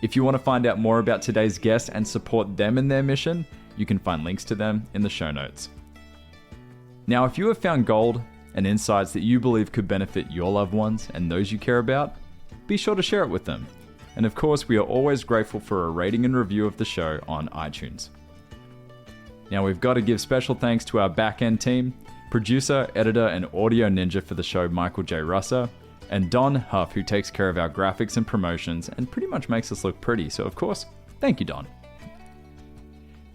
If you want to find out more about today's guests and support them in their mission, you can find links to them in the show notes. Now, if you have found gold and insights that you believe could benefit your loved ones and those you care about, be sure to share it with them. And of course, we are always grateful for a rating and review of the show on iTunes. Now, we've got to give special thanks to our back-end team, producer, editor, and audio ninja for the show, Michael J. Russer, and Don Huff, who takes care of our graphics and promotions and pretty much makes us look pretty. So, of course, thank you, Don.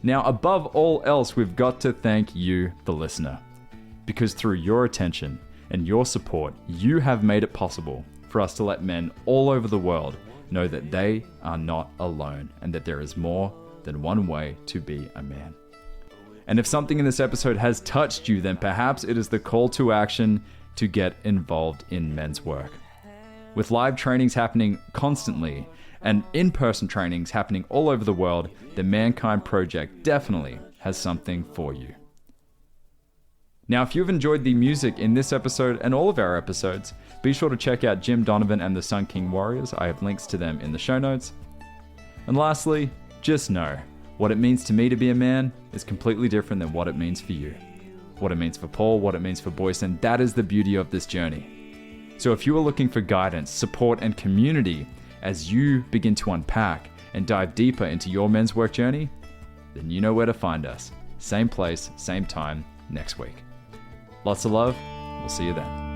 Now, above all else, we've got to thank you, the listener, because through your attention and your support, you have made it possible for us to let men all over the world know that they are not alone and that there is more than one way to be a man. And if something in this episode has touched you, then perhaps it is the call to action to get involved in men's work. With live trainings happening constantly and in-person trainings happening all over the world, the Mankind Project definitely has something for you. Now, if you've enjoyed the music in this episode and all of our episodes, be sure to check out Jim Donovan and the Sun King Warriors. I have links to them in the show notes. And lastly, just know, what it means to me to be a man is completely different than what it means for you. What it means for Paul, what it means for Boyson, that is the beauty of this journey. So if you are looking for guidance, support, and community as you begin to unpack and dive deeper into your men's work journey, then you know where to find us. Same place, same time, next week. Lots of love. We'll see you then.